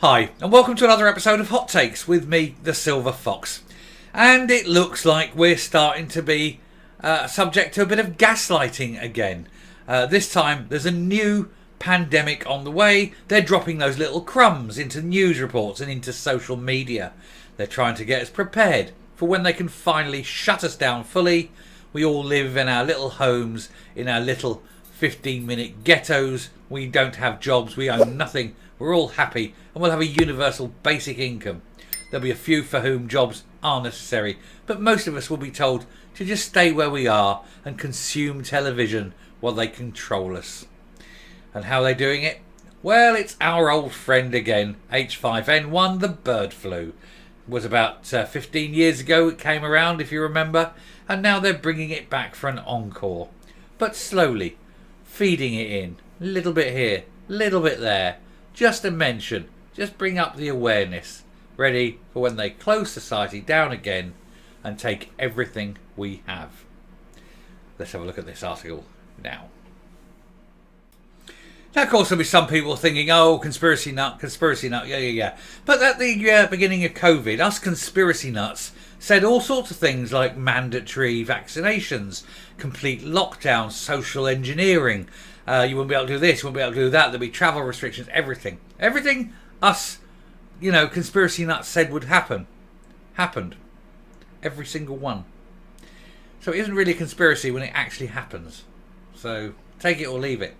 Hi, and welcome to another episode of Hot Takes with me, the Silver Fox. And it looks like we're starting to be subject to a bit of gaslighting again. This time, there's a new pandemic on the way. They're dropping those little crumbs into news reports and into social media. They're trying to get us prepared for when they can finally shut us down fully. We all live in our little homes, in our little 15-minute ghettos. We don't have jobs, we own nothing. We're all happy and we'll have a universal basic income. There'll be a few for whom jobs are necessary, but most of us will be told to just stay where we are and consume television while they control us. And how are they doing it? Well, it's our old friend again, H5N1, the bird flu. It was about 15 years ago it came around, if you remember, and now they're bringing it back for an encore. But slowly, feeding it in, a little bit here, a little bit there. Just a mention, just bring up the awareness, ready for when they close society down again and take everything we have. Let's have a look at this article now. Now, of course, there'll be some people thinking, oh, conspiracy nut, yeah. But at the beginning of COVID, us conspiracy nuts said all sorts of things like mandatory vaccinations, complete lockdown, social engineering. You won't be able to do this, you won't be able to do that. There'll be travel restrictions, everything. Everything us, conspiracy nuts said would happen, happened. Every single one. So it isn't really a conspiracy when it actually happens. So take it or leave it.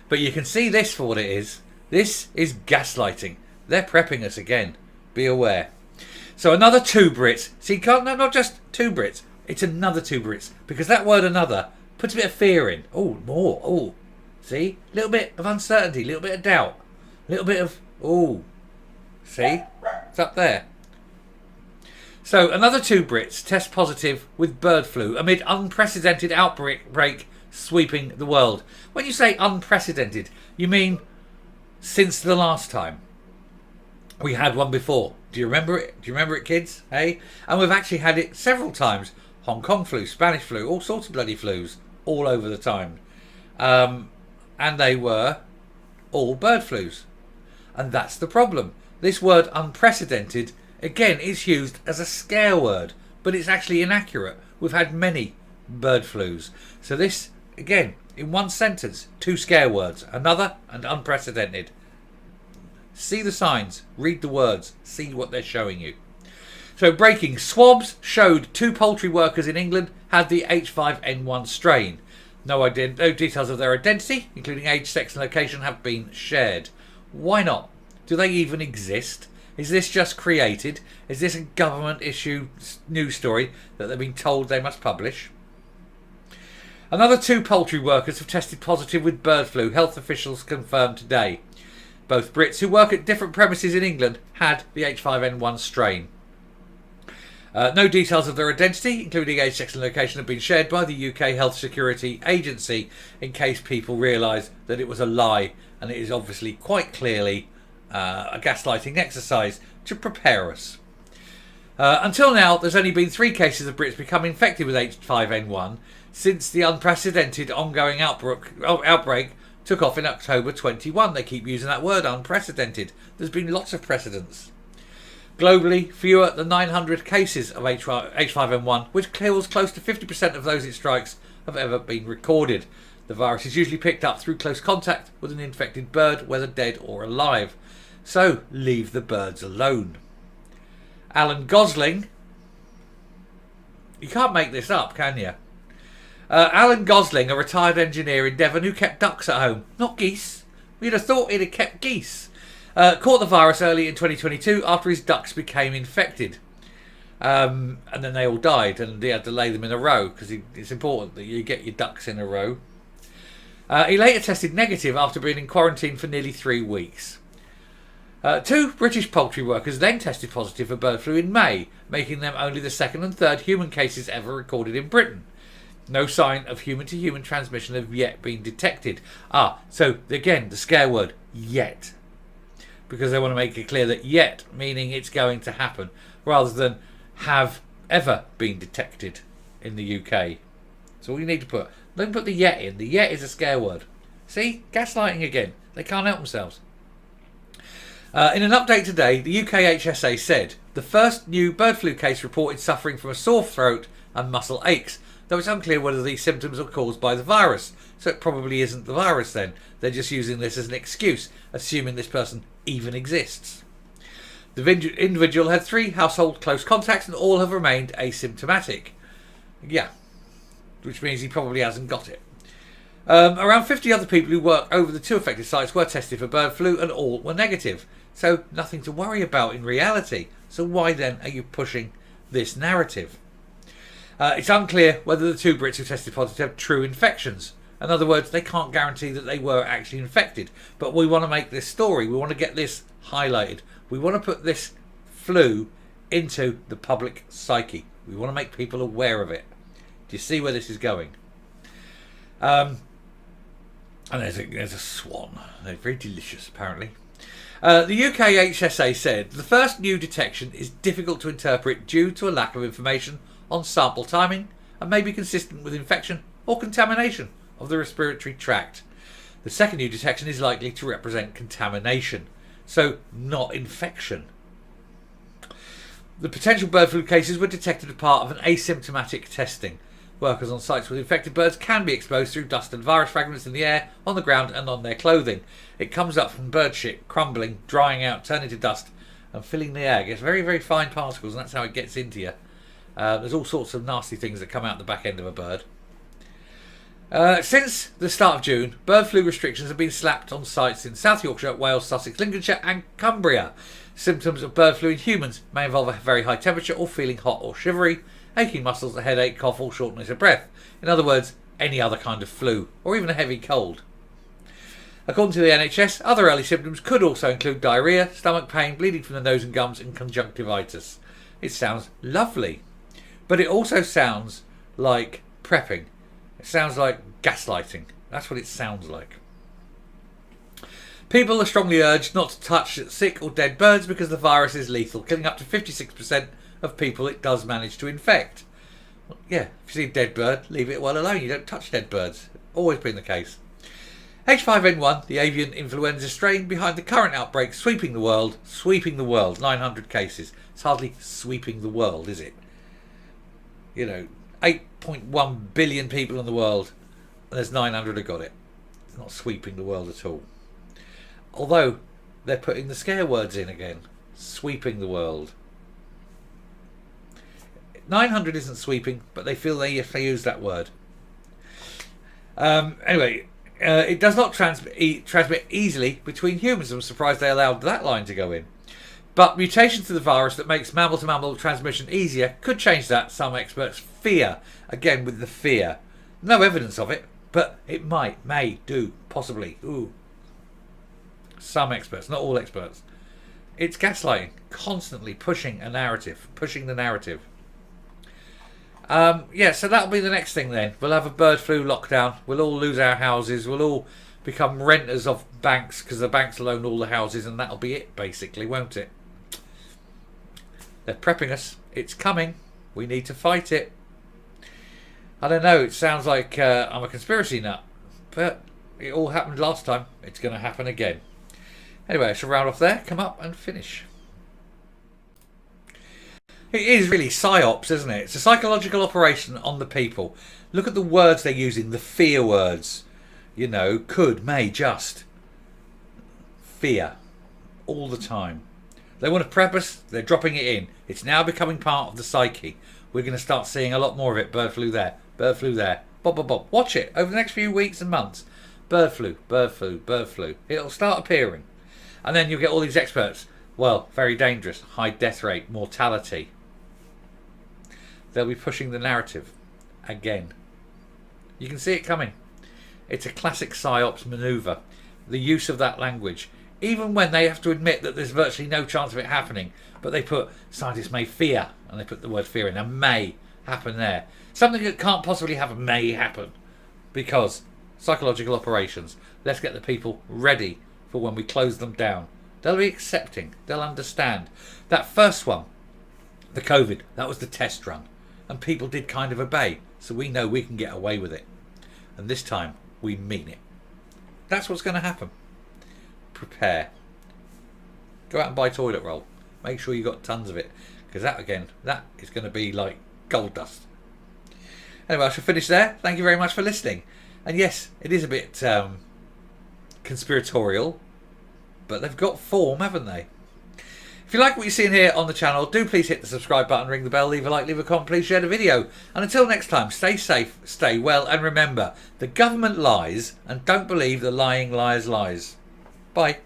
But you can see this for what it is. This is gaslighting. They're prepping us again. Be aware. So another two Brits. See, not just two Brits. It's another two Brits. Because that word another puts a bit of fear in. Oh, more. Oh. See? A little bit of uncertainty. A little bit of doubt. A little bit of, oh. See? It's up there. So another two Brits test positive with bird flu amid unprecedented outbreak sweeping the world. When you say unprecedented, you mean since the last time. We had one before. Do you remember it? Do you remember it, kids? Hey? And we've actually had it several times. Hong Kong flu, Spanish flu, all sorts of bloody flus all over the time. And they were all bird flus. And that's the problem. This word unprecedented, again, is used as a scare word, but it's actually inaccurate. We've had many bird flus. So this, again, in one sentence, two scare words, another and unprecedented. See the signs, read the words, see what they're showing you. So breaking, swabs showed two poultry workers in England had the H5N1 strain. No details of their identity, including age, sex and location, have been shared. Why not? Do they even exist? Is this just created? Is this a government issue news story that they've been told they must publish? Another two poultry workers have tested positive with bird flu, health officials confirmed today. Both Brits who work at different premises in England had the H5N1 strain. No details of their identity, including age, sex and location, have been shared by the UK Health Security Agency in case people realise that it was a lie, and it is obviously quite clearly a gaslighting exercise to prepare us. Until now, there's only been 3 cases of Brits become infected with H5N1 since the unprecedented ongoing outbreak took off in October 21. They keep using that word, unprecedented. There's been lots of precedents. Globally, fewer than 900 cases of H5N1, which kills close to 50% of those it strikes, have ever been recorded. The virus is usually picked up through close contact with an infected bird, whether dead or alive. So leave the birds alone. Alan Gosling. You can't make this up, can you? Alan Gosling, a retired engineer in Devon who kept ducks at home, not geese. You'd have thought he'd have kept geese. Caught the virus early in 2022 after his ducks became infected. And then they all died and he had to lay them in a row because it's important that you get your ducks in a row. He later tested negative after being in quarantine for nearly 3 weeks. 2 British poultry workers then tested positive for bird flu in May, making them only the second and third human cases ever recorded in Britain. No sign of human-to-human transmission have yet been detected. So again, the scare word, yet. Because they want to make it clear that yet, meaning it's going to happen, rather than have ever been detected in the UK. So all you need to put. Don't put the yet in. The yet is a scare word. See? Gaslighting again. They can't help themselves. In an update today, the UK HSA said the first new bird flu case reported suffering from a sore throat and muscle aches, though it's unclear whether these symptoms are caused by the virus. So it probably isn't the virus then. They're just using this as an excuse, assuming this person even exists. The individual had 3 household close contacts and all have remained asymptomatic. Yeah, which means he probably hasn't got it. Around 50 other people who work over the 2 affected sites were tested for bird flu and all were negative. So nothing to worry about in reality. So why then are you pushing this narrative? It's unclear whether the 2 Brits who tested positive have true infections. In other words, they can't guarantee that they were actually infected. But we want to make this story. We want to get this highlighted. We want to put this flu into the public psyche. We want to make people aware of it. Do you see where this is going? And there's a swan. They're very delicious, apparently. The UK HSA said the first new detection is difficult to interpret due to a lack of information on sample timing and may be consistent with infection or contamination of the respiratory tract. The second new detection is likely to represent contamination, so not infection. The potential bird flu cases were detected as part of an asymptomatic testing. Workers on sites with infected birds can be exposed through dust and virus fragments in the air, on the ground and on their clothing. It comes up from bird shit, crumbling, drying out, turning to dust and filling the air. It gets very, very fine particles and that's how it gets into you. There's all sorts of nasty things that come out the back end of a bird. Since the start of June, bird flu restrictions have been slapped on sites in South Yorkshire, Wales, Sussex, Lincolnshire and Cumbria. Symptoms of bird flu in humans may involve a very high temperature or feeling hot or shivery, aching muscles, a headache, cough or shortness of breath. In other words, any other kind of flu or even a heavy cold. According to the NHS, other early symptoms could also include diarrhoea, stomach pain, bleeding from the nose and gums and conjunctivitis. It sounds lovely, but it also sounds like prepping. It sounds like gaslighting. That's what it sounds like. People are strongly urged not to touch sick or dead birds because the virus is lethal, killing up to 56% of people it does manage to infect. Well, yeah, if you see a dead bird, leave it well alone. You don't touch dead birds. Always been the case. H5N1, the avian influenza strain behind the current outbreak, sweeping the world. 900 cases. It's hardly sweeping the world, is it? 8.1 billion people in the world, and there's 900 have got it. It's not sweeping the world at all. Although, they're putting the scare words in again. Sweeping the world. 900 isn't sweeping, but they feel they have to use that word. Anyway, it does not transmit easily between humans. I'm surprised they allowed that line to go in. But mutations to the virus that makes mammal-to-mammal transmission easier could change that, some experts fear. Again, with the fear. No evidence of it, but it may do, possibly. Ooh. Some experts, not all experts. It's gaslighting, constantly pushing a narrative, pushing the narrative. So that'll be the next thing then. We'll have a bird flu lockdown. We'll all lose our houses. We'll all become renters of banks because the banks will own all the houses, and that'll be it, basically, won't it? They're prepping us. It's coming. We need to fight it. I don't know. It sounds like I'm a conspiracy nut, but it all happened last time. It's going to happen again. Anyway, I shall round off there, come up and finish. It is really psyops, isn't it? It's a psychological operation on the people. Look at the words they're using, the fear words. Could, may, just. Fear. All the time. They want to prep us, they're dropping it in. It's now becoming part of the psyche. We're going to start seeing a lot more of it. Bird flu there, bird flu there. Bob, bob, bob. Watch it over the next few weeks and months. Bird flu, bird flu, bird flu. It'll start appearing. And then you'll get all these experts. Well, very dangerous, high death rate, mortality. They'll be pushing the narrative again. You can see it coming. It's a classic psyops manoeuvre. The use of that language. Even when they have to admit that there's virtually no chance of it happening. But they put, scientists may fear. And they put the word fear in. And may happen there. Something that can't possibly happen may happen. Because psychological operations. Let's get the people ready for when we close them down. They'll be accepting. They'll understand. That first one, the COVID, that was the test run. And people did kind of obey. So we know we can get away with it. And this time, we mean it. That's what's going to happen. Prepare. Go out and buy toilet roll. Make sure you got tons of it, because that again, that is going to be like gold dust. Anyway, I shall finish there. Thank you very much for listening. And yes, it is a bit conspiratorial, but they've got form, haven't they? If you like what you're seeing here on the channel, do please hit the subscribe button, ring the bell, leave a like, leave a comment, please share the video. And until next time, stay safe, stay well, and remember, the government lies, and don't believe the lying liars' lies. Bye.